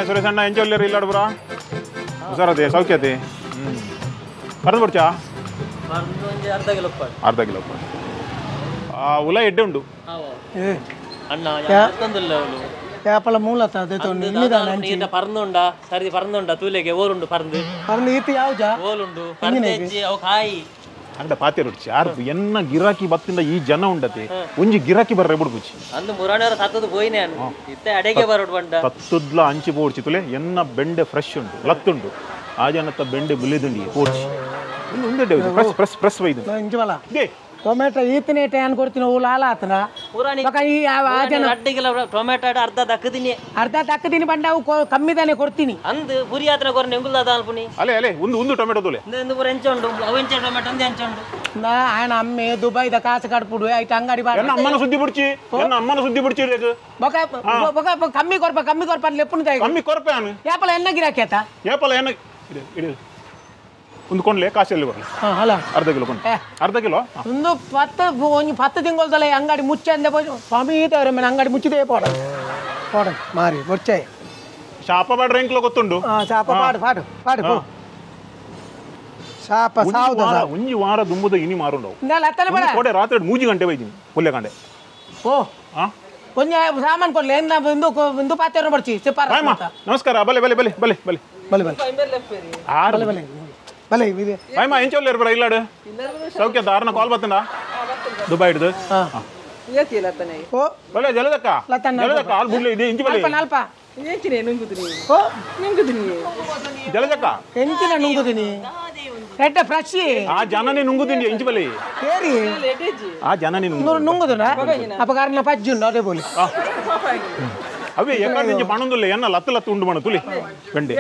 ಸುರೇಶ್ ಅಣ್ಣ ಎಂಚೊಲ್ಲೇರಿ ಇಲ್ಲಾಡು ಬ್ರಾ ಹುಷಾರದೆ ಸೌಖ್ಯತೆ ಕರೆದು ಬಿಡ್ಚಾ ಅರ್ಧ ಕಿಲೋ ಉಲ ಎಡ್ಡೆ ಉಂಡು ಯಾಪಲ ಮೂಲತ ಪರಂದುಂಡ ಸರಿ ಪರಂದುಂಡ ತೂಲೆಗೆ ಓರುಂಡು ಪರಂದು ಈತಿ ಯಾವ್ಜಾ ಓಲುಂಡು ಅವು ಕಾಯಿ ಅಂಡ ಪಾತೆ ರುಚಿ ಯಾರು ಎನ್ನ ಗಿರಾಕಿ ಬತ್ತಿಂದ ಈ ಜನ ಉಂಡತೆ ಒಂಜಿ ಗಿರಾಕಿ ಬರ್ರೆ ಬಿಡ್ಬುಚ್ಚಿ ಅಂದು ಮುರಾಣರ ತತ್ತದು ಹೋಯ್ನೆ ಅನ್ನು ಇತ್ತೆ ಅಡೆಗೆ ಬರೋಡು ಬಂಡ ತತ್ತದ್ಲ ಅಂಚಿ ಪೋಡ್ಚಿ ತುಲೆ ಎನ್ನ ಬೆಂಡೆ ಫ್ರೆಶ್ ಉಂಟು ಲತ್ತುಂಡು ಆ ಜನತ್ತ ಬೆಂಡೆ ಬುಲಿದುಂಡಿ ಪೋಡ್ಚಿ ಪ್ರೆಸ್ ಪ್ರೆಸ್ ಪ್ರೆಸ್ ವೈದು ಇಂಜವಲ ಟೊಮೆಟೊ ಈತನೇ ಟೈನ್ ಕೊಡ್ತೀನಿ ಹೂ ಲಾಲ ಆತನ ಟೊಮೆಟೊ ಅರ್ಧ ದಕ್ಕದಿನಿ ಬಂಡ ಅವು ಕಮ್ಮಿದಾನೆ ಕೊಡ್ತೀನಿ ಅಂದು ಪುರಿ ಹತ್ರ ಕೊರ ನೆಂಗುಲ್ ಅದ ಅಲ್ಪುನಿ ಅಲೆ ಅಲೆ ಒಂದು ಟೊಮೆಟೊ ತುಲೆ ಒಂದು ಪುರ ಎಂಚುಂಡು ಅವು ಎಂಚ ಟೊಮೆಟೊ ಒಂದು ಎಂಚುಂಡು ನಾ ఆయన అమ్మే దుబాయ్‌ద కాసు కడుపుడు ఐట అంగడి బా ఎన్న అమ్మన సుద్ది బుడ్చి రేకు బొక కమ్మి కొరప లెప్పుని తాయి కమ్మి కొరపాను యాపల ఎన్న గిరాకేత యాపల ఎన్న ఇడు ಒಂದು ಕೊಂಡ್ಲೆ ಕಾಸಲ್ಲಿ ಬರಲಿ ಅಲ್ಲ ಅರ್ಧ ಕಿಲೋ ಒಂದು 10 ತಿಂಗಳದಲ್ಲ ಅಂಗಡಿ ಮುಚ್ಚಂದೆ ಸ್ವಾಮಿ ತವರ ಮೇಲೆ ಅಂಗಡಿ ಮುಚ್ಚಿದೆ ಪೋಡ ಮಾರಿ ಬೊಚ್ಚಾಯಿ ಶಾಪ ಬಾಡ್ರ ಎಂಕ್ಲ ಗೊತ್ತುಂಡು ಶಾಪ ಪಾಡು ಶಾಪ ಸಾವುದ ಒಂಜಿ ವಾರ ದುಂಬುದ ಇನಿ ಮಾರುಂಡವು ಕೋಡೆ ರಾತ್ರಿ 3 ಗಂಟೆ ಬೈದಿನಿ ಪುಲ್ಲೆ ಕಾಂಡೆ ಓ ಕೊಂಚ ಸಾಮಾನು ಕೊಡ್ಲಿ ಇಂದು ಪಾತ್ರೆ ಬಡ್ಚಿ ನಮಸ್ಕಾರ ಬಲೆ ಬಲೆ ಬಲೆ ಬಲೆ ಬಲೆ ಬಲೆ ಬಲೆ ಬಲೆ ಬಾಯ್ಮ ಎಂಚೋಲ್ಲೇರು ಬರ ಇಲ್ಲಾಡು ಸೌಖ್ಯ ದಾರನ ಕಾಲ್ ಬತ್ತಂಡ ದುಬೈ ಹಿಡ್ದು ಬಲೆ ಜಲದಕ್ಕ ಹಾಲ್ ಬುಡ್ಲೆ ಇದೆ ಇಂಚಿ ಬಲೆ ಜಲದಕ್ಕ ಎಂಚಿನ ನುಂಗುದಿನಿ ಎಡ್ಡ ಫ್ರೆಶ್ ಆ ಜನನೇ ನುಂಗುದಿನಿ ಇಂಚಿ ಬಲೆ ಆ ಜನನೇ ನುಂಗುದಿನ ಅಪಕಾರನ ಪಜ್ಜುಂಡು ಅದೇ ಬೋಲಿ అవే ఎక్కడి నుంచి పనుందులే ఎన్న లత్తు ఉండు మన తులి వెండి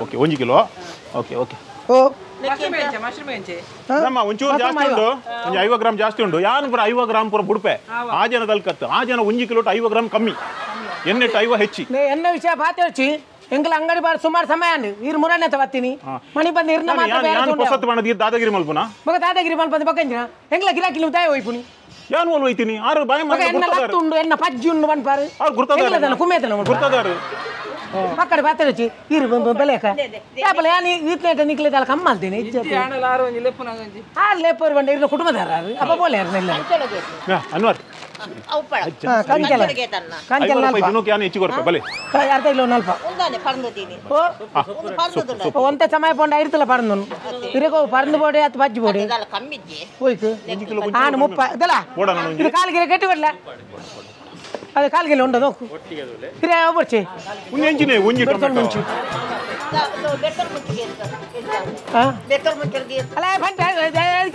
ఓకే 1 కిలో ఓకే ఓకే ఓ ನಮ್ಮ ಒಂಚೂರು ಜಾಸ್ತಿ ಉಂಡು ಒಂದು 50 ಗ್ರಾಮ್ ಜಾಸ್ತಿ ಉಂಡು ಯಾರು ಪುರ 50 ಗ್ರಾಮ್ ಪುರ ಬುಡ್ಪೆ ಆ ಜನ ತಲ್ಕತ್ತು ಆ ಜನ 1 ಕಿಲೋ 50 ಗ್ರಾಮ್ ಕಮ್ಮಿ ಎಣ್ಣೆಟ್ಟು 50 ಹೆಚ್ಚಿ ಎಣ್ಣೆ ವಿಷಯ ಪಾತೆ వచ్చి ಎಂಕಲ ಅಂಗಡಿ ಬಾರ ಸುಮಾರು ಸಮಯ ಅಂడి ಈರು ಮುರಣ್ಣ ತವತ್ತೀನಿ ಮನಿ ಬಂದು ಇರ್ನ ಮಾತ್ರ ಯಾನು ಪೊಸತ್ತು ಬಣದಿ ದಾದಾಗಿರಿ ಮಲ್ಪುನ ಮಗ ದಾದಾಗಿರಿ ಮಲ್ಪಂದ ಬಕ್ಕಂಜಿನ ಎಂಕಲ ಗಿರಾಕಿ ನೀವು ತಾಯಿ ಹೋಯ್ಪುನಿ ಯಾನು ಒಲ್ ಹೋಯ್ತೀನಿ ಆರು ಬಾಯಿ ಮಗ ಎನ್ನ ಲತ್ತುಂಡು ಎನ್ನ ಪಜ್ಜಿ ಉಂಡು ಬಂದ್ಪಾರು ಅವ್ರು ಗುರ್ತದಾರ ಕುಮೇತನ ಗುರ್ತದಾರು పక్కడి పాత్ర వచ్చి ఇరు బలేక చేపలు అని వీటినేట నీకు లేదు వాళ్ళకి అమ్మాల్తేనే లేపారు వండి ఇరు కుటుంబదారు అప్ప పోలేరు నెల్ల అన్వర్ కంచెల ಅರ್ಧ ಕಿಲೋ ನಲ್ಪ ಒಂತ ಸಮಯ ಪೊಂಡ ಇರ್ತಲ್ಲ ಪರಂದು ಇರಗೋ ಪರಂದು ಬೋಡಿ ಅತ್ತು ಬಜ್ಜಿ ಬೋಡಿ ಹೋಯ್ತು ಆನು ಮುಪ್ಪ ಇದಲ್ಲ ಇದು ಕಾಲಿಗೆ ಗಟ್ಟಿ ಕೊಡ್ಲ ಅದು ಕಾಲಿಗೆ ಉಂಟು ನೋಕು ಇರೇ ಬರ್ಚಿ ಅಲ್ಲ ಬಂಟ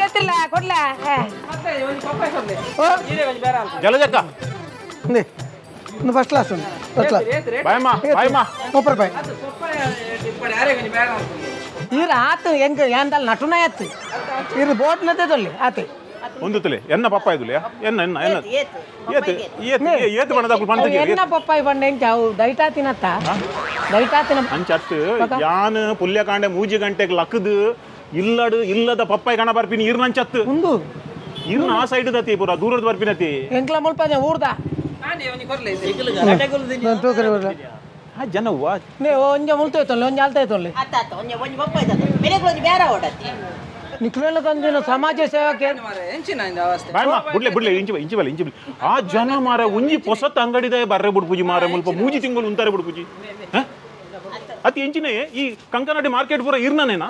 ಕೆತ್ತಿಲ್ಲ ಕೊಡ್ಲ జలజక్క ఫస్ట్ క్లాస్ ఉంది ఫస్ట్ క్లాస్ ಬಾಯಮ್ಮ ಬಾಯಮ್ಮ 30 ರೂಪಾಯಿ ಇರ ಆತು ಹೆಂಗ ಯಾಂದಲ್ ನಟುನ ಎತ್ತು ಇರು ಬೋಟ್ ನತ್ತದೊಲ್ಲಿ ಆತು ಒಂದು ತುಲೆ ಎನ್ನ ಪಪ್ಪಾಯಿ ತುಲೆ ಎನ್ನ ಎನ್ನ ಎನ್ನ ಏತ್ ಏತ್ ಏತ್ ಬಣದ ಪಂತ ಎನ್ನ ಪಪ್ಪಾಯಿ ಬಂಡೆ ಇಂಚಾವು ದೈಟಾ ತಿನತ್ತ ದೈಟಾ ತಿನ ಅಂಚಟ್ ಯಾನ್ ಪುಲ್ಯ ಕಾಂಡೆ 3 ಗಂಟೆಗೆ ಲಕ್ಕದು ಇಲ್ಲಡು ಇಲ್ಲದ ಪಪ್ಪಾಯಿ ಕಣ ಬರ್ಪಿನಿ ಇರ್ನಂಚತ್ತು ಮುಂದು ಇರ್ನ ಆ ಸೈಡ್ ದತಿ ಪೂರ ದೂರದ ಬರ್ಪಿನತಿ ಎಂಕ್ಲ ಮುಲ್ಪನೆ ಊರ್ದ ಆ ಜನವ್ವ ನೇ ಒಂಜ ಮುಲ್ತೈತೊಲ್ಲಿ ಒಂಜ ಆಲ್ತೈತೊಲ್ಲಿ ನಿಕ್ಲೆಲ್ಲ ತಂದಿನ ಸಮಾಜ ಸೇವಕ್ಕೆ ಬಾಯಮ್ಮ ಬುಡ್ಲೆ ಬುಡ್ಲೆ ಇಂಚಿ ಬಲೆ ಆ ಜನ ಮಾರ ಒಂಜಿ ಪೊಸತ್ ಅಂಗಡಿದ ಬರ್ರೆ ಬುಡ್ಪುಜಿ ಮಾರ ಮುಲ್ಪ 3 ತಿಂಗಳು ಉಂತಾರೆ ಬುಡ್ಪುಜಿ ಅತಿ ಎಂಚಿನೇ ಈ ಕಂಕನಾಡಿ ಮಾರ್ಕೆಟ್ ಪೂರ ಇರ್ನೇನಾ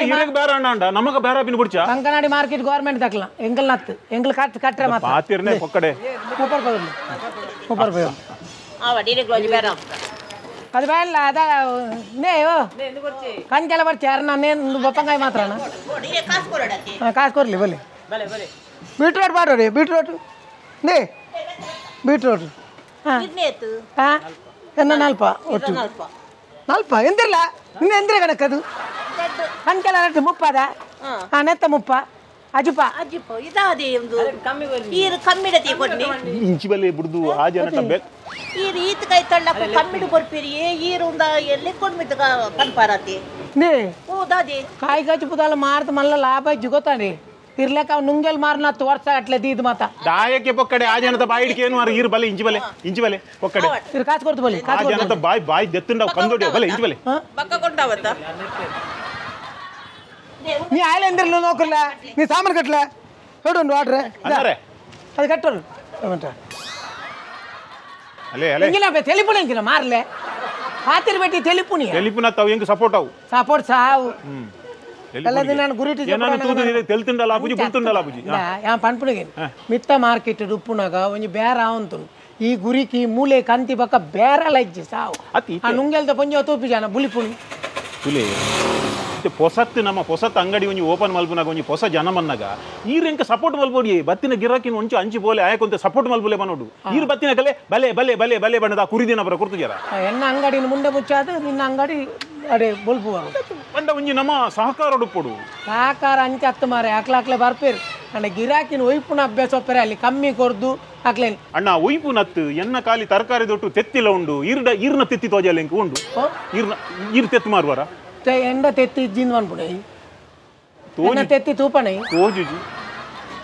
ಹಿರೇಗ ಬೇರೆ ಅಣ್ಣ ನಮಗ ಬೇರೆ ಬಿನ್ ಬಿಡ್ಚಾ ಕಂಕನಾಡಿ ಮಾರ್ಕೆಟ್ ಗವರ್ನಮೆಂಟ್ ದಕ್ಲ ಎಂಗಲ್ ನತ್ ಎಂಗಲ್ ಕಟ್ರೆ ಮಾತ್ರ ಪಾತಿರ್ನೆ ಪಕ್ಕಡೆ ऊपर पे ಅದು ಬೇಡ ಅದ ನೇಯೋ ಕಂಚೆಲ್ಲ ಬರ್ತೀಯಾರ ನಾನೇನು ಬಪ್ಪಂಗಾಯಿ ಮಾತ್ರ ಕಾಸು ಕೊಡ್ಲಿ ಬಲ್ಲಿ ಬೀಟ್ರೋಟ್ ಬಾಡ್ರಿ ಬೀಟ್ರೋಟ್ ನೇ ಬೀಟ್ರೋಟ್ ಹಾಂ ಎನ್ನ ನಲ್ಪ ಒಟ್ಟು ನಲ್ಪ ಎಂದಿರಲ್ಲ ನಿನ್ನ ಎಂದ್ರೆ ಕಣಕ್ಕದು ಕಂಚೆಲ್ಲ ರಟ್ಟು ಮುಪ್ಪದ ಹಾಂ ನೆತ್ತ ಮುಪ್ಪ ಅಜುಪ ಇದಾದೆ ಒಂದು ಈರು ಕಮ್ಮಿಡತಿ ಕೊಡ್ನಿ ಇಂಚಿ ಬಲೆ ಬಿಡ್ದು ಆ ಜನ ಬೇಕ್ ಈರು ಈತ ಕೈ ತಳ್ಳಕ ಕಮ್ಮಿಡು ಕೊರ್ಪಿರಿ ಈರು ಉಂದ ಎಲ್ಲಿ ಕೊಂಡ್ಮಿದ್ದ ಕನ್ಪಾರತಿ ನೇ ಓ ದಾದಿ ಕಾಯಿ ಗಚ್ಚು ಪುದಾಲ ಮಾರ್ತ ಮಲ್ಲ ಲಾಭ ಜಿಗೋತಾನೆ ಇರ್ಲಕ್ಕ ಅವ್ ನುಂಗೆಲ್ ಮಾರ್ನತ್ತು ವರ್ಷ ಅಟ್ಲೆ ದೀದ್ ಮಾತ ದಾಯಕ್ಕೆ ಪೊಕ್ಕಡೆ ಆ ಜನದ ಬಾಯಿಡಿಕೆ ಏನು ಮಾರು ಈರು ಬಲೆ ಇಂಚಿ ಬಲೆ ಪೊಕ್ಕಡೆ ಇರ್ ಕಾಸು ಕೊಡ್ತು ಬಲಿ ಆ ಜನದ ಬಾಯಿ ದೆತ್ತುಂಡ ಕಂದೋಡಿ ಬಲೆ ಇಂಚಿ ಬಲೆ ಪಕ್ಕ ಕೊಂಡಾವತ್ತ ನೀ ಆಯ್ಲೆ ಎಂದಿರ್ಲ ನೋಕರ್ಲ ನೀ ಸಾಮಾನು ಕಟ್ಲ ಹೇಳು ಆಡ್ರೆ ಅಂದರೆ ಅದು ಕಟ್ಟೋರು ಅಲೆ ಅಲೆ ಇಂಗಿನ ತೆಲಿಪುಣ ಇಂಗಿನ ಮಾರ್ಲೆ ಹಾತಿರ್ ಬೆಟ್ಟಿ ತೆಲಿಪುಣಿ ಟೆಲಿಫೋನ್ ಅತ್ತಾವು ಹೆಂಗ್ ಸಪೋರ್ಟ್ ಅವು ಸಪೋರ್ಟ್ ಸಾವು ಎಲ್ಲ ದಿನ ನಾನು ಗುರಿ ಏನಾನ ತೂದು ತೆಲ್ತಿಂಡಲ್ಲ ಆಪುಜಿ ಬುಲ್ತಿಂಡಲ್ಲ ಆಪುಜಿ ಯಾ ಪನ್ಪುಣಿಗೆ ಮಿತ್ತ ಮಾರ್ಕೆಟ್ ಉಪ್ಪುನಾಗ ಒಂಜಿ ಬೇರ ಅವಂತು ಈ ಗುರಿಕಿ ಮೂಲೆ ಕಂತಿ ಬಕ್ಕ ಬೇರಲ್ಲ ಇಜ್ಜಿ ಸಾವು ಆ ನುಂಗೆಲ್ದ ಪೊಂಜ ತೂಪಿ ಜನ ಬುಲಿಪುಣಿ ತುಲೆ ಪೊಸತ್ತು ನಮ್ಮ ಪೊಸತ್ ಅಂಗಡಿ ಒಂಜಿ ಓಪನ್ ಮಲ್ಪುನಾಗ ಒಂಜಿ ಹೊಸ ಜನ ಮನ್ನಾಗ ಈರೆಂಕ ಸಪೋರ್ಟ್ ಮಲ್ಪೋಡಿ ಬತ್ತಿನ ಗಿರಾಕಿನ ಒಂಚು ಅಂಚಿ ಬೋಲೆ ಆಯಕೊಂತ ಸಪೋರ್ಟ್ ಮಲ್ಪುಲೆ ಬನ್ನೋಡು ಈರು ಬತ್ತಿನ ಕಲೆ ಬಲೆ ಬಲೆ ಬಲೆ ಬಲೆ ಬಣ್ಣದ ಕುರಿದಿನ ಬರ ಕುರ್ತು ಜರ ಎನ್ನ ಅಂಗಡಿನ ಮುಂದೆ ಮುಚ್ಚಾದ ನಿನ್ನ ಅಂಗಡಿ ಅಡೆ ಬೊಲ್ಪು ಬಂಡ ಒಂಜಿ ನಮ್ಮ ಸಹಕಾರ ಉಡುಪುಡು ಸಹಕಾರ ಅಂಚೆ ಹತ್ತು ಮಾರೆ ಅಕ್ಲಾಕ್ಲೆ ಬರ್ಪೇರು ಅಂಡ ಗಿರಾಕಿನ ಒಯ್ಪುನ ಅಭ್ಯಾಸ ಒಪ್ಪರೆ ಅಲ್ಲಿ ಕಮ್ಮಿ ಕೊರ್ದು ಹಾಕ್ಲೇನು ಅಣ್ಣ ಒಯ್ಪು ನತ್ತು ಎನ್ನ ಕಾಲಿ ತರಕಾರಿ ದೊಟ್ಟು ತೆತ್ತಿಲ ಉಂಡು ಈರ್ನ ತೆತ್ತಿ ತೋಜಲ್ಲ ಎಂಕ ಉಂಡು ಈರ್ ತೆತ್ತು ಮಾರುವಾರ ಎಂಡ ತೆತ್ತಿ ಇಜ್ಜಿಂದ ಅನ್ಬಿಡ ಎನ್ನ ತೆತ್ತಿ ತೂಪಣೆ ತೋಜುಜಿ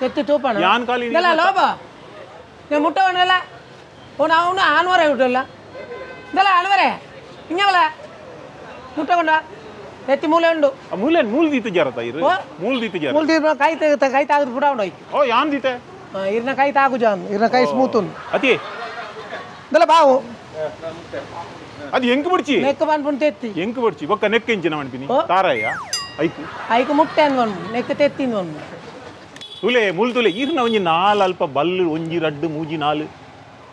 ತೆತ್ತಿ ತೂಪಣ ಯಾನ್ ಕಾಲಿ ಇಲ್ಲ ಲೋಬ ನೀವು ಮುಟ್ಟವನಲ್ಲ ಓ ನಾವು ಆನ್ವರ ಬಿಟ್ಟಲ್ಲ ಇದಲ್ಲ ಆನ್ವರೆ ಹಿಂಗವಲ್ಲ ಮುಟ್ಟಕೊಂಡ ಎತ್ತಿ ಮೂಲೆ ಉಂಡು ಮೂಲ್ ದೀತು ಜರತ ಇರು ಮೂಲ್ ದೀತು ಜರ ಮೂಲ್ ದೀಪ ಕೈ ತಾಗದು ಬಿಡ ಉಂಡು ಓ ಯಾನ್ ದೀತೆ ಇರ್ನ ಕೈ ತಾಗು ಜಾನ್ ಇರ್ನ ಕೈ ಸ್ಮೂತ್ ಉಂಡು ಅತಿ ಇದಲ್ಲ ಬಾವು ಅದು ಎಂಕ್ ಬಿಡ್ಚಿ ನೆಕ್ ಬಂದ್ಬಿಟ್ಟು ತೆತ್ತಿ ಎಂಕ್ ಬಿಡ್ಚಿ ಒಕ್ಕ ನೆಕ್ ಎಂಚಿನ ಮಾಡ್ತೀನಿ ತಾರಯ್ಯ ಐಕು ಮುಟ್ಟೆ ಅಂದ್ ಬಂದು ನೆಕ್ ತೆತ್ತಿಂದ ಬಂದು ತುಲೆ ಮುಲ್ ತುಲೆ ಈರ್ನ ಒಂಜಿ ನಾಲ್ ಅಲ್ಪ ಬಲ್ಲು ಒಂಜಿ ರಡ್ಡು ಮೂಜಿ ನಾಲು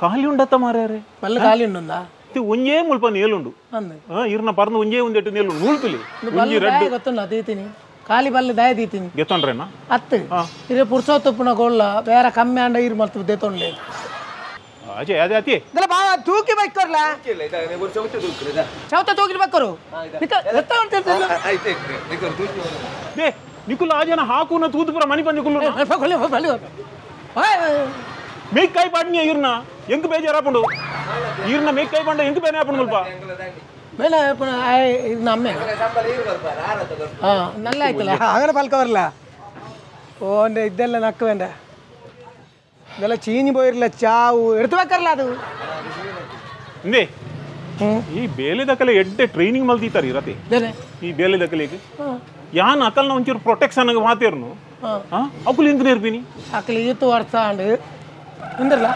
ಖಾಲಿ ಉಂಡತ್ತ ಮಾರ್ಯಾರೆ ಬಲ್ಲು ಖಾಲಿ ಉಂಡುಂದಾ ಒಂಜೇ ಮುಲ್ಪ ನೇಲುಂಡು ಈರ್ನ ಪರ್ನ ಒಂಜೇ ಒಂದೆಟ್ಟು ನೇಲುಂಡು ನೂಲ್ ತುಲಿ ಒಂಜಿ ರಡ್ಡು ಗೊತ್ತುಂಡ ದೀತೀನಿ ಖಾಲಿ ಬಲ್ಲು ದಾಯ ದೀತೀನಿ ಗೆತ್ತೊಂಡ್ರೇನ ಅತ್ತು ಇರೇ ಪುರ್ಸೋತ್ತಪ್ಪನ ಗೋಳ್ಳ ಬೇರೆ ಕಮ್ಮಿ ಅಂಡ ಇರ್ ಮಾಡ್ತೀವಿ ದೇತೊಂಡೆ ಅಜಯ್ ಅದೇ ಅತಿ ಇದಲ್ಲ ಬಾವ ತೂಕಿ ಬೈಕೊರ್ಲ ಚೌತ ತೂಕಿ ಬೈಕೊರು ಬೇ ನಿಕುಲ್ ಆ ಜನ ಹಾಕುನ ತೂತು ಪುರ ಮನಿ ಬಂದು ಕುಲ್ಲು ಮೇಕ್ ಕೈ ಪಾಡ್ನಿ ಇರ್ನ ಎಂಕ್ ಬೇಜಾರಾಪುಂಡು ಇರ್ನ ಮೇಕ್ ಕೈ ಪಾಂಡ ಎಂಕ್ ಬೇನೆ ಆಪುಂಡು ಮುಲ್ಪ ಬೇನೆ ಇರ್ನ ಅಮ್ಮೆ നല്ല ആയിട്ടില്ല അങ്ങനെ പൽക്കവരില്ല ഓൻ്റെ ഇതെല്ലാം നക്ക് വേണ്ട ഇതെല്ലാം ചീഞ്ഞു പോയിട്ടില്ല ചാവു എടുത്തു വെക്കാറില്ല അത് ಇಂದೇ ಈ ಬೇಲೆ ದಕ್ಕಲೆ ಎಡ್ಡೆ ಟ್ರೈನಿಂಗ್ ಮಲ್ತಿತ್ತಾರೆ ಇರತ್ತೆ ಈ ಬೇಲೆ ದಕ್ಕಲೆಗೆ ಯಾನ್ ಅಕಲ್ನ ಒಂಚೂರು ಪ್ರೊಟೆಕ್ಷನ್ ಮಾತೇರ್ನು ಅಕುಲ್ ಎಂಕ್ ನೇರ್ಪಿನಿ ಅಕಲ್ ಈತು ವರ್ಷ ಅಂಡ್ ಇಂದ್ರಲ್ಲ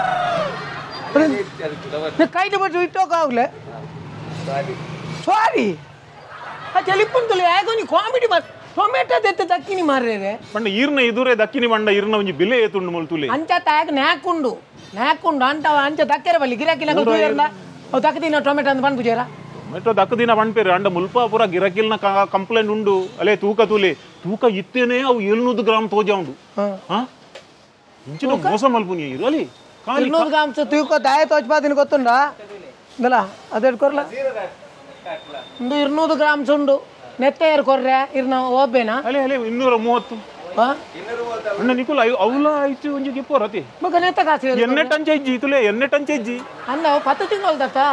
ಕೈಟ್ ಬಿಟ್ಟು ಇಟ್ಟೋಕಾಗ್ಲೆ ಸಾರಿ ಆ ಚಲಿಪುಂತಲೆ ಯಾಕೆ ಒಂಜಿ ಕಾಮಿಡಿ ಮಾರ್ ಟೊಮೆಟೊ ದೆತ್ತ ದಕ್ಕಿನಿ ಮಾರ್ರೆ ಪಂಡ ಈರ್ನ ಎದುರೇ ದಕ್ಕಿನಿ ಬಂಡ ಈರ್ನ ಒಂಜಿ ಬಿಲೆ ಏತುಂಡು ಮುಲ್ತುಲೆ ಅಂಚ ತಾಯಕ್ ನ್ಯಾಕುಂಡು ಅಂತ ಅಂಚ ದಕ್ಕೆರೆ ಬಲ್ಲಿ ಗಿರಾಕಿನ ಕಲ್ತುಯರ್ನ ಅವು ದಕ್ಕದಿನ ಟೊಮೆಟೊ ಅಂತ ಬಂದು ಪೂಜಾರ ಟೊಮೆಟೊ ದಕ್ಕದಿನ ಬಂಡ್ಪೇರು ಅಂಡ ಮುಲ್ಪ ಪೂರ ಗಿರಾಕಿಲ್ನ ಕಂಪ್ಲೇಂಟ್ ಉಂಡು ಅಲೆ ತೂಕ ತುಲೆ ತೂಕ ಇತ್ತೇನೆ ಅವು 700 ಗ್ರಾಮ್ ತೋಜ ಉಂಡು ಇಂಚಿನ ಮೋಸ ಮಲ್ಪುನಿ ಇರು ಅಲ್ಲಿ 700 ಗ್ರಾಮ್ ತೂಕ ದಾಯ ತೋಚ್ಪಾದಿನ ಗೊತ್ತುಂಡ ಇದಲ್ಲ ಅದು ಎಡ್ಕೊರ್ಲ ಒಂದು 200 ಗ್ರಾಮ್ಸ್ ಉಂಡು ನೆತ್ತ ಏರ್ಕೊರ್ರೆ ಇರ್ನ ಓಬೇನಾ ಅಲೆ 230 ಅಣ್ಣ ನಿಕುಲ್ ಅವಲ ಆಯ್ತು ಒಂಜಿ ಗಿಪ್ಪೋರತಿ ಮಗ ನೆತ್ತ ಕಾಸು ಎಣ್ಣೆ ಟಂಚ ಇಜ್ಜಿ ತುಲೆ ಎಣ್ಣೆ ಟಂಚ ಇಜ್ಜಿ ಅಂದ 10 ತಿಂಗಳು ದತ್ತ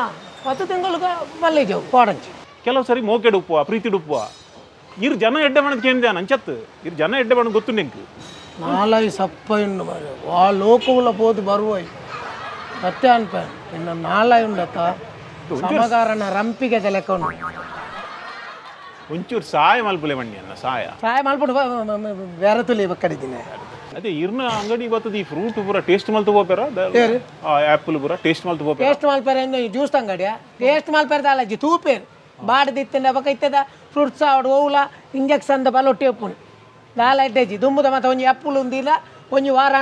10 ತಿಂಗಳಿಗೆ ಮಲ್ಲೇಜವು ಕೋಡಂಚಿ ಕೆಲವು ಸರಿ ಮೋಕೆಡ್ ಉಪ್ಪುವ ಪ್ರೀತಿಡ್ ಉಪ್ಪುವ ಇರ್ ಜನ ಎಡ್ಡೆ ಬಣ್ಣದ ಕೇಂದ್ರ ಅಂಚತ್ ಇರ್ ಜನ ಎಡ್ಡೆ ಬಣ್ಣ ಗೊತ್ತು ನಿಂಕು ನಾಲೈ ಸಪ್ಪ ಉಂಡು మరి ಆ ಲೋಕವುಲ పోదు ಬರುವೈ ಸತ್ಯ ಅನ್ಪ ಇನ್ನ ನಾಲೈ ಉಂಡತ ಸಮಗಾರನ ರಂಪಿಗೆ ಲೆಕ್ಕ ಉಂಡು ಒಂಚೂರು ಸಹಾಯ ಮಲ್ಪುಲೆ ಬಣ್ಣಿ ಅನ್ನ ಸಹಾಯ ಮಲ್ಪುಡು ಬೇರೆ ತುಲಿ ಕಡಿತೀನಿ ಅದೇ ಇರ್ನ ಅಂಗಡಿ ಬರ್ತದ ಈ ಫ್ರೂಟ್ ಪೂರ ಟೇಸ್ಟ್ ಮಲ್ತು ಹೋಗ್ಬೇರ ಆಪಲ್ ಪೂರ ಟೇಸ್ಟ್ ಮಲ್ತು ಹೋಗ್ಬೇರ ಟೇಸ್ಟ್ ಮಲ್ಪೇರ ಜ್ಯೂಸ್ ಅಂಗಡಿಯ ಟೇಸ್ಟ್ ಮಲ್ಪೇರ ಅಲ್ಲಜ್ಜಿ ತೂಪೇರು ಬಾಡ್ದಿತ್ತಿಂದ ಬಕ್ಕ ಇತ್ತದ ಫ್ರೂಟ್ಸ್ ಆವಡು ಓವುಲ ಇಂಜೆಕ್ಷನ್ ಬಲ ಒಟ್ಟಿ ಒಪ್ಪುನಿ ದಾಲ ಇಡ್ಡೆಜ್ಜಿ ದುಂಬುದ ಮತ್ತೆ ಒಂಜಿ ಎಪ್ಪುಲು ಉಂದಿಲ್ಲ ಒಂಜಿ ವಾರ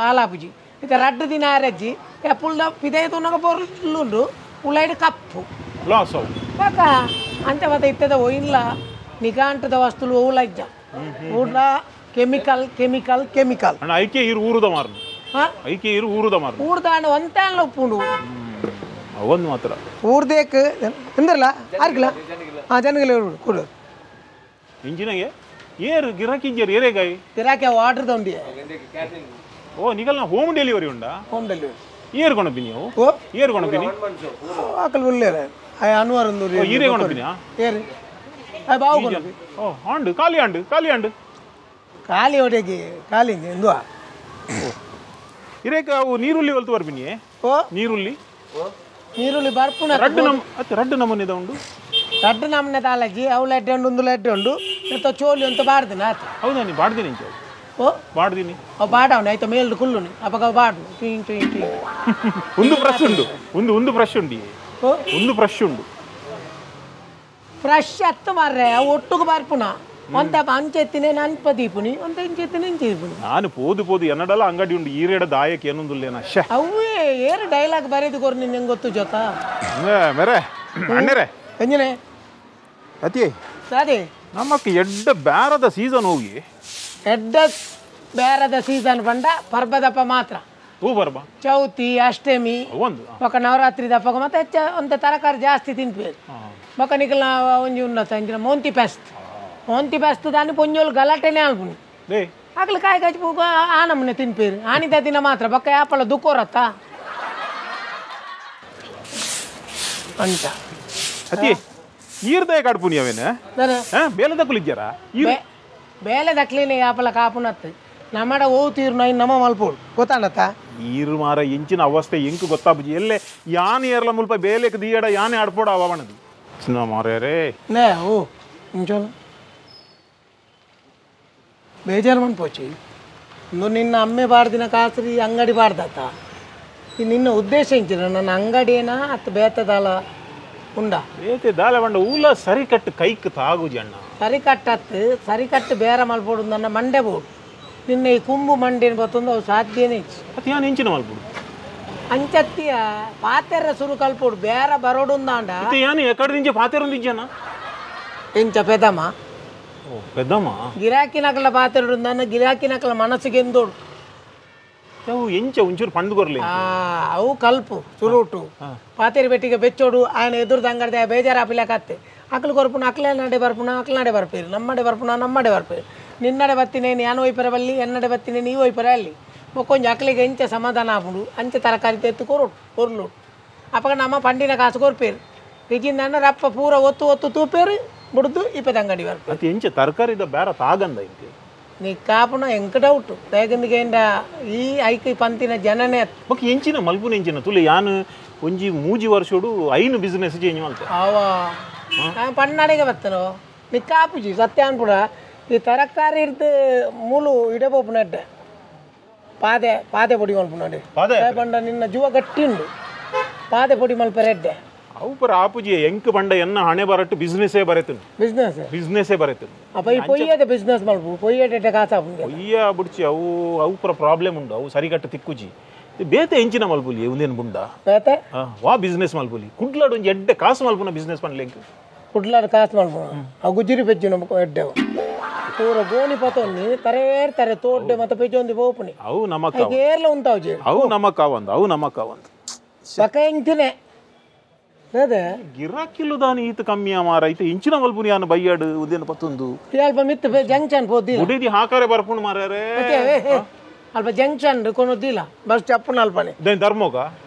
ಆಲಾಪುಜಿ ಇತ್ತೆ ರಡ್ಡು ದಿನ ಆರಜ್ಜಿ ಎಪ್ಪುಲ್ದ ಪಿದೆ ತುನಗ ಪೊರ್ಲುಂಡು ಉಳ್ಳೈಡ್ ಕಪ್ಪು ಲಾಸ್ ಬಕ ಅಂಚ ಮತ್ತೆ ಇತ್ತದ ಒಯ್ಲ ನಿಗಾಂಟದ ವಸ್ತುಲು ಓವುಲ ಇಜ್ಜ ಊಟ ಕೆಮಿಕಲ್ ಅಣ್ಣ ಐಕೆ ಇರು ಊರುದ ಮಾರ್ನು ಐಕೆ ಇರು ಊರುದ ಮಾರ್ನು ಊರ್ದಾಂಡ ಒಂತಾಣ್ಣ ಉಪ್ಪುಂಡು ಅವನ್ ಮಾತ್ರ ಊರ್ದೇಕ್ ಎಂದ್ರಲ್ಲ ಆರ್ಕಿಲ್ಲ ಜನಗಲ ಕೊಡು ಇಂಜಿನಗೆ ಏರು ಗಿರಾಕಿ ಇಂಜರ್ ಏರೇಗಾಯಿ ಗಿರಾಕಿ ಆರ್ಡರ್ ತಗೊಂಡಿ ಓ ನಿಗಲ್ನ ಹೋಮ್ ಡೆಲಿವರಿ ಉಂಡಾ ಹೋಮ್ ಡೆಲಿವರಿ ಏರ್ ಕೊಣಪಿನಿ ಅವು ಏರ್ ಕೊಣಪಿನಿ ಆಕಲ್ ಉಳ್ಳೇರೆ ಅನ್ವರ್ ಒಂದು ಈರೇ ಕೊಣಪಿನಿ ಏರಿ ಬಾವು ಕೊಣಪಿ ಓ ಆಂಡು ಖಾಲಿ ಆಂಡು ಖಾಲಿ ಹೊಡೆಗೆ ಖಾಲಿಗೆ ಎಂದುವ ಇರೇಕ ಅವು ನೀರುಳ್ಳಿ ಹೊಲ್ತು ಬರ್ಬಿನಿ ಓ ನೀರುಳ್ಳಿ ನೀರುಳ್ಳಿ ಬರ್ಪುನ ರಡ್ಡು ನಮೂನೆದ ಉಂಡು ರಡ್ಡು ನಮ್ಮನೆ ತಾಲಜಿ ಅವು ಲೆಡ್ಡೆ ಉಂಡು ಒಂದು ಲೆಡ್ಡೆ ಉಂಡು ಎಂತ ಚೋಲಿ ಅಂತ ಬಾಡ್ದಿನ ಆತ ಹೌದಾ ನೀ ಬಾಡ್ದಿನಿ ಇಂಚ ಓ ಬಾಡ್ದಿನಿ ಅವು ಬಾಡವನು ಆಯ್ತು ಮೇಲ್ದು ಕುಲ್ಲುನಿ ಅವಾಗ ಅವು ಬಾಡು ಟೀನ್ ಟೀನ್ ಟೀನ್ ಒಂದು ಬ್ರಷ್ ಉಂಡು ಒಂದು ಬ್ರಷ್ ಉಂಡಿ ಓ ಒಂದು ಬ್ರಷ್ ಉಂಡು ಫ್ರೆಶ್ ಅತ್ತು ಮಾರ್ರೆ ಅವು ಒಟ್ಟಿಗೆ ಬರ್ಪುನ ಒಂದ ಅಂಚೆತ್ತಿನೇ ನನ್ಪ ದೀಪುನಿ ಒಂದ ಇಂಚೆತ್ತಿನ ಇಂಚೆ ದೀಪುನಿ ನಾನು ಪೋದು ಎನ್ನಡಲ್ಲ ಅಂಗಡಿ ಉಂಡು ಈರೇಡ ದಾಯಕ್ಕೆ ಏನೊಂದುಲ್ಲೇನ ಶೇ ಅವೇ ಏರು ಡೈಲಾಗ್ ಬರೆದು ಕೊರು ನಿಂಗೆ ಹೆಂಗೆ ಗೊತ್ತು ಜೊತ ಮೇರೆ ಅಣ್ಣರೇ ಎಂಜನೆ ಅತಿ ಸರಿ ನಮ್ಮಕ್ಕೆ ಎಡ್ಡ ಬ್ಯಾರದ ಸೀಸನ್ ಹೋಗಿ ಎಡ್ಡ ಬೇರದ ಸೀಸನ್ ಬಂಡ ಪರ್ಬದಪ್ಪ ಮಾತ್ರ ಹೂ ಬರ್ಬಾ ಚೌತಿ ಅಷ್ಟಮಿ ಒಂದು ಬೊಕ್ಕ ನವರಾತ್ರಿ ದಪ್ಪಗ ಮತ್ತೆ ಹೆಚ್ಚ ಒಂತ ತರಕಾರಿ ಜಾಸ್ತಿ ತಿನ್ಪೇರು ಬೊಕ್ಕ ನಿಕಲ್ ಒಂಜಿ ಉನ್ನತ ಅಂಜಿನ ಮೋಂತಿ ಪೆಸ್ತ್ ದಾನಿ ಪೊಂಜೋಲು ಗಲಾಟೆನೇ ಆಲ್ಪುನಿ ಲೇ ಆಗ್ಲಿ ಕಾಯಿ ಕಾಯಿ ಪೂಗ ಆ ನಮ್ಮನೆ ತಿನ್ಪೇರು ಆನಿದ ದಿನ ಮಾತ್ರ ಬೊಕ್ಕ ಯಾಪಳ ದುಕ್ಕೋರತ್ತ ಅಂತ ಅತಿ ಈರ್ದಾಯ ಕಾಡ್ಪುನಿ ಅವೇನ ಬೇಲದ ಕುಲಿದ್ಯಾರ ಬೇಲೆ ದಕ್ಲಿನೇ ಯಾಪಲ ಕಾಪುನತ್ತ ನಮ್ಮಡ ಓತೀರು ನೈ ನಮ್ಮ ಮಲ್ಪೋಡು ಗೊತ್ತಾಣತ್ತ ಈರು ಮಾರ ಎಂಚಿನ ಅವಸ್ಥೆ ಎಂಕು ಗೊತ್ತಾಬುಜಿ ಎಲ್ಲೇ ಯಾನೆ ಏರ್ಲ ಮುಲ್ಪ ಬೇಲೆಕ್ ದಿಯಡ ಯಾನೆ ಆಡ್ಪೋಡ ಅವಣದು ಚಿನ್ನ ಮಾರ್ಯಾರೇ ನೇ ಓ ಇಂಚೋಲು ಬೇಜಾರು ಮನ್ಪೋಚಿ ಇಂದು ನಿನ್ನ ಅಮ್ಮೆ ಬಾಡ್ದಿನ ಕಾಸ್ರಿ ಅಂಗಡಿ ಬಾಡ್ದತ್ತ ಈ ನಿನ್ನ ಉದ್ದೇಶ ಇಂಚಿನ ನನ್ನ ಅಂಗಡಿನ ಅತ್ತು ಬೇತದಾಲ ಉಂಡ ಬೇತೆ ದಾಲ ಬಂಡ ಊಲ ಸರಿ ಕಟ್ಟು ಕೈಕ್ ತಾಗುಜಿ ಅಣ್ಣ ಸರಿ ಕಟ್ಟು ಬೇರೆ ಮಲ್ಪೋಡು ನನ್ನ ಮಂಡೆ ಬೋಡು ನಿನ್ನ ಈ ಕುಂಬು ಮಂಡೇನು ಬತ್ತೊಂದು ಅವು ಸಾಧ್ಯನೇ ಅದು ಯಾನು ಎಂಚಿನ ಮಲ್ಪುಡು ಅಂಚತ್ತಿಯ ಪಾತೆರ ಸುರು ಕಲ್ಪೋಡು ಬೇರೆ ಬರೋಡುಂದಾಂಡ ಯಾನು ಎಕಡೆ ನಿಂಚೆ ಪಾತೆರೊಂದಿಜ್ಜನ ಎಂಚ ಪೆದಮ ಓ ಪೆದ್ದಮ್ಮ ಗಿರಾಕಿ ನಕಲ ಪಾತೆರುಂದಾನ ಗಿರಾಕಿ ನಕಲ ಮನಸ್ಸಿಗೆ ಎಂದೋಡು ಅವು ಎಂಚ ಒಂಚೂರು ಪಂಡು ಕೊರ್ಲಿ ಅವು ಕಲ್ಪು ಸುರುಟು ಪಾತೇರಿ ಬೆಟ್ಟಿಗೆ ಬೆಚ್ಚೋಡು ఆయన ಎದುರ್ದು ಅಂಗಡಿ ಬೇಜಾರು ಆಪಿಲಕತ್ತೆ ಅಕ್ಲು ಕೊರ್ಪುನ ಅಕ್ಲೆ ನಡೆ ಬರ್ಪುನ ಅಕ್ಲ ನಡೆ ಬರ್ಪೇರು ನಮ್ಮಡೆ ಬರ್ಪುನ ನಮ್ಮಡೆ ಬರ್ಪೇರು ನಿನ್ನಡೆ ಬತ್ತಿನೇ ನಾನು ಒಯ್ಪರ ಬಲ್ಲಿ ಎನ್ನಡೆ ಬತ್ತಿನೇ ನೀವು ಒಯ್ಪರ ಅಲ್ಲಿ ಕೊಂಚ ಅಕ್ಲಿಗೆ ಎಂಚ ಸಮಾಧಾನ ಆಪುಡು ಅಂಚೆ ತರಕಾರಿ ತೆತ್ತು ಕೊರ್ಲು ಅಪ್ಪಗ ನಮ್ಮ ಪಂಡಿನ ಕಾಸು ಕೊರ್ಪೇರು ಇಜಿಂದ ರಪ್ಪ ಪೂರ ಒತ್ತು ತೂಪೇರು ಬಿಡ್ದು ಇಪ್ಪತ್ತು ಅಂಗಡಿ ಬರ್ಪೇರು ಅದು ಎಂಚ ತರಕಾರಿದ ಬೇರೆ ತಾಗಂದ ಇಂಕೆ ನೀ ಕಾಪುನ ಎಂಕ ಡೌಟು ಬೇಗಂದಿಗೆ ಈ ಐಕಿ ಪಂತಿನ ಜನನೇ ಬೊಕ್ಕ ಎಂಚಿನ ಮಲ್ಪುನ ಎಂಚಿನ ತುಲೆ ಯಾನು ಒಂಜಿ ಮೂಜಿ ವರ್ಷೋಡು ಐನು ಬಿಸ್ನೆಸ್ ಚೇಂಜ್ ಮಾಡ್ತೆ ಅವ ಪನ್ನಡೆಗೆ ಬತ್ತನೋ ನೀ ಕಾಪುಜಿ ಸತ್ಯ ಅನ್ಪುಡ ಈ ತರಕಾರಿ ಇರ್ದು ಮೂಲು ಇಡಬೋಪುನಡ್ಡೆ ಪಾದೆ ಪೊಡಿ ಮಲ್ಪುನಡೆ ಬಂಡ ನಿನ್ನ ಜೀವ ಗಟ್ಟಿ ಉಂಡು ಪಾದೆ ಪೊಡಿ ಮಲ್ಪರೆಡ್ಡೆ ಅವು ಪರ ಆಪುಜಿ ಎಂಕ್ ಬಂಡ ಎನ್ನ ಹಣೆ ಬರಟ್ಟು ಬಿಸ್ನೆಸ್ಸೇ ಬರೆತನು ಬಿಸ್ನೆಸ್ಸೇ ಬರೆತನು ಅಪ್ಪ ಈ ಪೊಯ್ಯದೆ ಬಿಸ್ನೆಸ್ ಮಲ್ಪು ಪೊಯ್ಯಡೆ ಕಾಸಾಪುಂಗೆ ಪೊಯ್ಯ ಬುಡ್ಚಿ ಅವು ಪರ ಪ್ರಾಬ್ಲಮ್ ಉಂಡು ಅವು ಸರಿಕಟ್ಟು ತಿಕ್ಕುಜಿ ಬೇತೆ ಎಂಚಿನ ಮಲ್ಪುಲಿ ಒಂದೇನು ಬುಂಡ ಬೇತೆ ವಾ ಬಿಸ್ನೆಸ್ ಮಲ್ಪುಲಿ ಕುಡ್ಲಾಡು ಒಂಜಿ ಎಡ್ಡೆ ಕಾಸು ಮಲ್ಪುನ ಬಿಸ್ನೆಸ್ ಪನ್ಲೆಂಕ್ ಕುಡ್ಲಾಡು ಕಾಸು ಮಲ್ಪು ಆ ಗುಜ್ಜಿರಿ ಪೆಜ್ಜಿ ನಮ್ಗೆ ಎಡ್ಡೆವು ಪೂರ ಗೋಣಿ ಪತೊನ್ನಿ ತರೆ ತೋಡ್ಡೆ ಮತ್ತೆ ಪೆಜ್ಜೊಂದಿ ಬೋಪುನಿ ಅವು ನಮಕ ಏರ್ಲ ಉಂತಾವು ಜಿ ಅವು ನಮಕ ಒಂದು ಬಕ ಎಂತಿನೇ ಅದೇ ಗಿರಾಕಿಲು ದಾನಿ ಈತ ಕಮ್ಮಿ ಮಾರ ಈತ ಇಂಚಿನ ಮಲ್ಪುನಿ ಯಾನು ಬೈಯಾಡು ಉದೇನು ಪತ್ತೊಂದು ಅಲ್ಪ ಮಿತ್ ಜಂಕ್ಷನ್ ಪೋದಿ ಉಡೇದಿ ಹಾಕಾರೆ ಬರ್ಪುಣ್ ಮಾರ್ಯಾರೆ ಅಲ್ಪ ಜಂಕ್ಷನ್ ಕೊನೋದಿಲ್ಲ ಬಸ್ ಚಪ್ಪುನ ಅಲ್ಪನೆ ದೇನ್ ಧರ್ಮೋಗ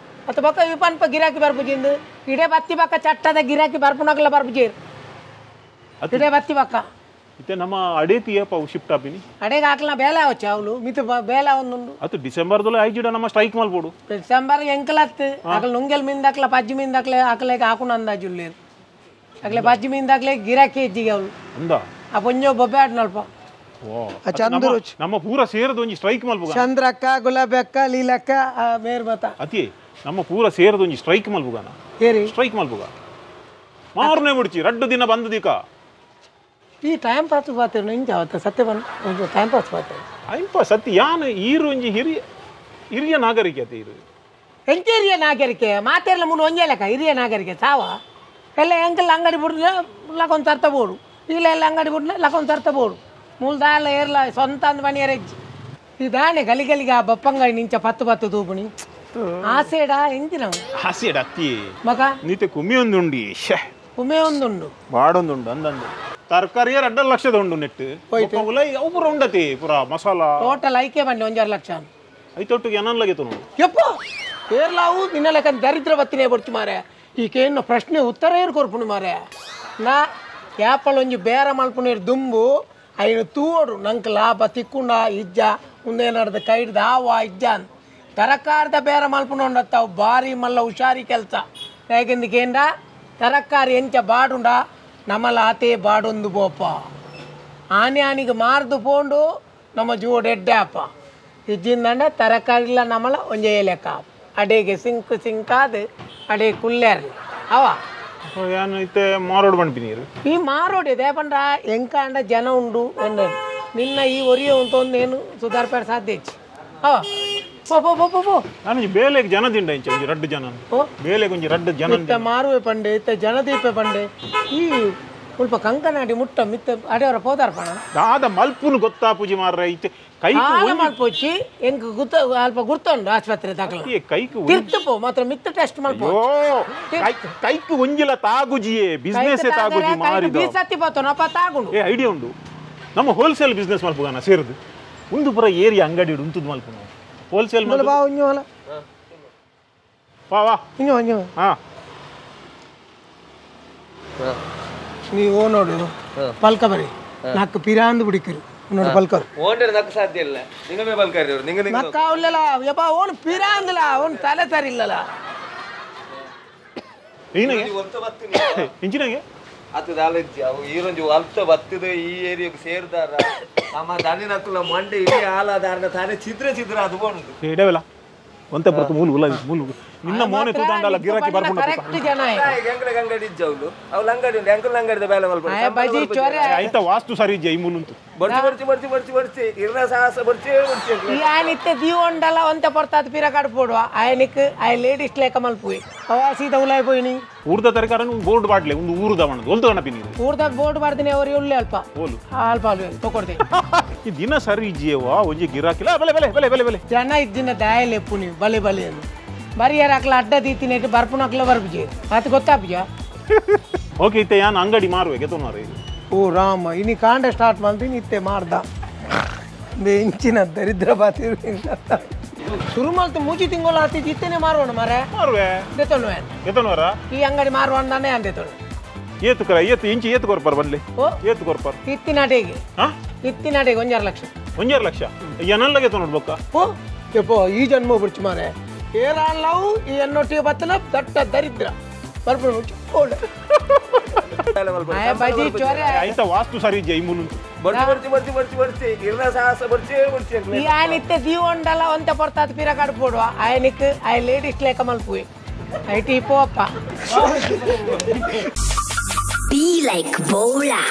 ಅತ್ತ ಬಕ್ಕ ಈ ಪನ್ಪ ಗಿರಾಕಿ ಬರ್ಪುಜಿಂದು ಇಡೇ ಬತ್ತಿ ಬಕ್ಕ ಚಟ್ಟದ ಗಿರಾಕಿ ಬರ್ಪುನಕ್ಲ ಬರ್ಪುಜೀರ್ ಇಡೇ ಬತ್ತಿ ಬಕ್ಕ ಇತ್ತೆ ನಮ್ಮ ಅಡೇತಿಯ ಪವು ಶಿಫ್ಟ್ ಆಪಿನಿ ಅಡೆಗೆ ಹಾಕ್ಲ ಬೇಲೆ ಅವಚ್ಚ ಅವಳು ಮಿತ್ ಬೇಲೆ ಒಂದುಂಡು ಅದು ಡಿಸೆಂಬರ್ದಲ್ಲ ಐಜಿಡ ನಮ್ಮ ಸ್ಟ್ರೈಕ್ ಮಲ್ಪೋಡು ಡಿಸೆಂಬರ್ ಎಂಕಲತ್ತು ಅಕಲ್ ನುಂಗೆಲ್ ಮೀಂದಾಕ್ಲ ಪಜ್ಜಿ ಮೀಂದಾಕ್ಲೆ ಹಾಕ್ಲೆಗೆ ಹಾಕೊಂಡು ಅಂದಾಜುಲ್ಲೇರು ಅಕ್ಲೆ ಪಜ್ಜಿ ಮೀಂದಾಕ್ಲೆ ಗಿರಾಕಿ ಹೆಜ್ಜಿಗೆ ಅವಳು ಅಂದ ಆ ಪೊಂಜೋ ಬೊಬ್ಬೆ ಆಡ್ನಲ್ಪ ನಮ್ಮ ಪೂರ ಸೇರದು ಒಂಜಿ ಸ್ಟ್ರೈಕ್ ಮಲ್ಪುಗ ಚಂದ್ರಕ್ಕ ಗುಲಾಬಕ್ಕ ಲೀಲಕ್ಕ ಮೇರ್ ಬತ್ತ ಅತಿ ನಮ್ಮ ಪೂರ ಸೇರದು ಒಂಜಿ ಸ್ಟ್ರೈಕ್ ಮಲ್ಪುಗನ ಸ್ಟ್ರೈಕ್ ಮಲ್ಪುಗ ಮಾರ್ನೆ ಬಿಡ್ಚಿ ರಡ್ಡು ದಿನ ಬಂದದಿಕ ಈ ಟೈಮ್ ಪಾಸ್ ಪಾತೇನು ಇಂಚ ಅವತ್ತು ಸತ್ಯ ಬಂದು ಟೈಮ್ ಪಾಸ್ ಪಾತೇನು ಟೈಮ್ ಪಾಸ್ ಸತ್ಯ ಯಾನು ಈರು ಒಂಜಿ ಹಿರಿಯ ನಾಗರಿಕತೆ ಇರು ಎಂಚ ಹಿರಿಯ ನಾಗರಿಕೆ ಮಾತೆಲ್ಲ ಮುನ್ನು ಒಂಜೇ ಲೆಕ್ಕ ಹಿರಿಯ ನಾಗರಿಕೆ ಸಾವ ಎಲ್ಲ ಎಂಕಲ್ ಅಂಗಡಿ ಬಿಡ್ರೆ ಲಕೊಂದು ತರ್ತ ಬೋಡು ಇಲ್ಲ ಎಲ್ಲ ಅಂಗಡಿ ಬಿಡ್ರೆ ಲಕೊಂದು ತರ್ತ ಬೋಡು ಮೂಲ್ದಾಲ ಏರ್ಲ ಸ್ವಂತ ಅಂದ್ ಮನೆಯರ ಹೆಜ್ಜಿ ಈ ದಾಣೆ ಗಲಿಗಲಿಗೆ ಆ ಬಪ್ಪಂಗಡಿ ನಿಂಚ ಪತ್ತು ತೂಪುಣಿ ಆಸೇಡ ಎಂಚಿನ ಆಸೇಡ ಅತ್ತಿ ಮಗ ನೀತೆ ಕುಮ್ಮಿ ಒಂದುಂಡಿ ಕುಮ್ಮೆ ಒಂದುಂಡು ಬಾಡೊಂದುಂಡು ಅಂದಂದು ತರಕಾರಿಯ 2 ಲಕ್ಷದ ಉಂಡು ನೆಟ್ಟು ಉಲೈ ಅವು ಪೂರ ಉಂಡತಿ ಪೂರ ಮಸಾಲ ಟೋಟಲ್ ಐಕೆ ಬಂಡಿ 1.5 ಲಕ್ಷ ಐತೊಟ್ಟಿಗೆ ಏನನ್ ಲಗಿತು ನೋಡು ಯಪ್ಪ ಏರ್ಲಾವು ನಿನ್ನ ಲೆಕ್ಕ ದರಿದ್ರ ಬತ್ತಿನೇ ಬರ್ತಿ ಮಾರೆ ಈಕೇನು ಪ್ರಶ್ನೆ ಉತ್ತರ ಏರ್ ಕೊರ್ಪುಣಿ ಮಾರೆ ನಾ ಯಾಪಳ ಒಂಜಿ ಬೇರೆ ಮಲ್ಪುಣಿರ್ ದುಂಬು ఆయన ತೂಡು ನಂಗೆ ಲಾಭ ತಿಕ್ಕೊಂಡ ಇಜ್ಜ ಮುಂದೆ ನಡೆದ ಕೈಡ್ದು ಆವ ಇಜ್ಜ ಅಂತ ತರಕಾರದ ಬೇರೆ ಮಲ್ಪುಂಡತ್ತಾವು ಭಾರಿ ಮಲ್ಲ ಹುಷಾರಿ ಕೆಲಸ ಯಾಕೆಂದಕೇಂಡ ತರಕಾರಿ ಎಂಚ ಬಾಡುಂಡ ನಮ್ಮಲ್ಲ ಆತೇ ಬಾಡೊಂದು ಬೋಪ ಆನೆಗೆ ಮಾರ್ದು ಪೋಂಡು ನಮ್ಮ ಜೋಡು ಎಡ್ಡೆ ಅಪ್ಪ ಇಜ್ಜಿಂದಂಡ ತರಕಾರಿಲ್ಲ ನಮ್ಮಲ್ಲ ಒಂಜೆ ಲೆಕ್ಕ ಅಡೆಗೆ ಸಿಂಕಾದು ಅಡೆ ಕುಲ್ಲೇರ್ಲಿ ಅವ అయితే మారోడు పంపినీరు ఈ మారోడు ఇదేపండ ఎంకాండ జన ఉండు అన్నాడు నిన్న ఈ ఒరియో ఉంటుంది నేను సుధార్పేట సాధ్యచ్చి ನಾನು ಬೇಲೆಗೆ ಜನ ದಿಂಡ ಇಂಚ ಒಂಜಿ ರಡ್ಡು ಜನ ಬೇಲೆಗೆ ಒಂಜಿ ರಡ್ಡು ಜನ ಇತ್ತ ಮಾರುವೆ ಪಂಡೆ ಇತ್ತ ಜನ ದೀಪೆ ಪಂಡೆ ಈ ಸ್ವಲ್ಪ ಕಂಕನಾಡಿ ಮುಟ್ಟ ಮಿತ್ತ ಅಡೆಯವರ ಪೋದಾರ ಪಣ ದಾದ ಮಲ್ಪುನು ಗೊತ್ತಾ ಪೂಜೆ ಮಾರ್ರ ಐತೆ ಕೈಕು ಮಲ್ಪೊಚ್ಚಿ ಎಂಕ್ ಗುತ್ತ ಅಲ್ಪ ಗುರ್ತುಂಡು ಆಸ್ಪತ್ರೆ ದಾಖಲ ಕೈಕು ತಿರ್ತಪೋ ಮಾತ್ರ ಮಿತ್ತ ಟೆಸ್ಟ್ ಮಲ್ಪೋ ಕೈಕು ಒಂಜಿಲ ತಾಗುಜಿಯೇ ಬಿಸ್ನೆಸ್ ತಾಗುಜಿ ಮಾರಿದ ಬೀಸತ್ತಿ ಬತ್ತನಪ್ಪ ತಾಗುಂಡು ಏ ಐಡಿಯಾ ಉಂಡು ನಮ್ಮ ಹೋಲ್ಸೇಲ್ ಬಿಸ್ನೆಸ್ ಮಲ್ಪುಗಾನ ಸೇರುದು ಒಂದು ಪುರ ಏರಿಯಾ ಅಂಗಡಿ ಉಂಟು ಮಲ್ಪುನ ಹೋಲ್ಸೇಲ್ ಬಾ ಒಂಜು ಹೊಲ ವಾ ವಾ ಒಂಜು ಹಾ ನೀವು ನೋಡು ಪಲ್ಕ ಬರಿ ನಾಲ್ಕು ಪಿರಾಂದು ಬಿಡಿಕರು ನೋಡಿ ಪಲ್ಕರು ಓಂಡ್ರೆ ನಕ್ಕ ಸಾಧ್ಯ ಇಲ್ಲ ನಿಂಗಮೇ ಬಲ್ಕರಿ ಅವರು ನಿಂಗ ನಕ್ಕ ಅವಲ್ಲಲ್ಲ ಯಪ್ಪ ಓನ್ ಪಿರಾಂದಲ ಓನ್ ತಲೆ ಸರಿ ಇಲ್ಲಲ್ಲ ಏನಾಗೆ ಇಂಜಿನಾಗೆ ಅದು ದಾಲಜ್ಜಿ ಅವು ಈರೊಂಜು ಅಲ್ತ ಬತ್ತದ ಈ ಏರಿಯಾಗೆ ಸೇರ್ದಾರ ನಮ್ಮ ದನಿನಕ್ಕುಲ ಮಂಡೆ ಇಲ್ಲಿ ಆಲಾದಾರನ ತಾನೇ ಚಿದ್ರ ಅದು ಬೋಣುದು ಇಡವೆಲ್ಲ ಒಂತ ಬರ್ತು ಮೂಲು ಉಲ್ಲ ಮೂಲು ನಿನ್ನ ಮೋನೆ ತುದಾಂಡಲ ಗಿರಾಕಿ ಬರ್ಕೊಂಡು ಕರೆಕ್ಟ್ ಜನ ಗಂಗಡ ಅಂಗಡಿ ಇಜ್ಜವ್ಲು ಅವ್ಲ ಅಂಗಡಿ ಉಂಟು ಅಂಕಲ್ ಅಂಗಡಿದ ಬೇಲೆ ಮಲ್ಪಡು ಬಜಿ ಚೋರೆ ಆಯ್ತಾ ವಾಸ್ತು ಸರಿ ಇಜ್ಜ ಈ ಮೂಲುಂಟು ಬರ್ಚಿ ಇರ್ನ ಸಾಹಸ ಬರ್ಚಿ ಈ ಆಯ್ನಿತ್ತೆ ದೀವೊಂಡಲ ಒಂತ ಪೊರ್ತಾದ ಪಿರ ಕಡ್ಪೋಡುವ ಆಯ್ನಿಕ್ ಆಯ್ ಲೇಡೀಸ್ ಲೇಕ ಮಲ್ಪುಯಿ ಅವ ಸೀದಾ ಉಲಾಯ್ ಪೋಯಿನಿ ಊರ್ದ ತರಕಾರಿ ಬೋರ್ಡ್ ಬಾಟ್ಲೆ ಒಂದು ಊರ್ದ ಮಣ್ಣದು ಒಲ್ತು ಕಣ ಪಿನಿ ಊರ್ದಾಗ ಬೋರ್ಡ್ ಮಾಡ್ತೀನಿ ಅವ್ರಿಗೆ ಉಳ್ಳೆ ಅಲ್ಪ ಓಲು ಅಲ್ಪ ಅಲ್ವೇ ತಗೊಡ್ತೀನಿ ಈ ದಿನ ಸರಿ ಇಜ್ಜಿಯವಾ ಒಂಜಿ ಗಿರಾಕಿಲ್ಲ ಬೆಲೆ ಬೆಲೆ ಬೆಲೆ ಬೆಲೆ ಬೆಲೆ ಜನ ಇದ್ದಿನ ದಾಯಲ್ ಎಪ್ಪು ನೀವು ಬಲೆ ಬಲೆ ಅಂತ ಬರೀ ಯಾರಾಕ್ಲ ಅಡ್ಡ ದೀತಿನೇಟ್ ಬರ್ಪುನಕ್ಲ ಬರ್ಬಿಜಿ ಅದು ಗೊತ್ತಾಪಿಜ ಓಕೆ ಇತ್ತೆ ಯಾನ್ ಅಂಗಡಿ ಮಾರುವೆ ಗೆತೋನ್ ಮಾರು ಓ ರಾಮ ಇನಿ ಕಾಂಡ ಸ್ಟಾರ್ಟ್ ಮಾಡ್ತೀನಿ ಇತ್ತೆ ಮಾಡ್ದ ಇಂಚಿನ ದರಿದ್ರ ಬಾತಿ ಶುರು ಮಾಡ್ತು ಮೂಜಿ ತಿಂಗಳು ಆತಿ ಇತ್ತೇನೆ ಮಾರೋಣ ಮಾರೆ ಮಾರುವೆ ದೆತೋಣ ಗೆತೋನ್ ಮಾರ ಈ ಅಂಗಡಿ ಮಾರುವಂದಾನೆ ಅಂದೆತೋಣ ಏತು ಕರ ಏತು ಇಂಚಿ ಏತು ಕೊರ್ಪರ್ ಬನ್ಲಿ ಓ ಏತು ಕೊರ್ಪರ್ ಇತ್ತಿನಾಟೆಗೆ ಹಾ ಇತ್ತಿನಾಟೆಗೆ 1.5 ಲಕ್ಷ 1.5 ಲಕ್ಷ ಏನಲ್ಲ ಗೆತೋನ್ ನೋಡ್ಬೇಕಾ ಓ ಯಪ್ಪೋ ಈ ಜನ್ಮ ಬಿಡ್ಚು ಮಾರೆ ಏರಾಳವು ಈ ಎನ್ನೊಟ್ಟಿಗೆ ಬತ್ತಲ ದಟ್ಟ ದರಿದ್ರ ಬರ್ಬಿಡು ಓಲ್ಡ್ ಬಜಿ ಚೋರೆ ಆಯ್ತಾ ವಾಸ್ತು ಸರಿ ಇಜ್ಜ ಈ ಮೂಲುಂಟು ಬರ್ಚಿ ಇರ್ನ ಸಾಹಸ ಬರ್ಚಿ ಈ ಆಯ್ನಿತ್ತೆ ದೀವೊಂಡಲ ಒಂತ ಪೊರ್ತಾದ ಪಿರ ಕಡ್ಪೋಡುವ ಆಯ್ನಿಕ್ ಆಯ್ ಲೇಡೀಸ್ ಲೇಕ ಮಲ್ಪುಯಿ ಐಟಿ ಪೋಪ್ಪ Be like Bola.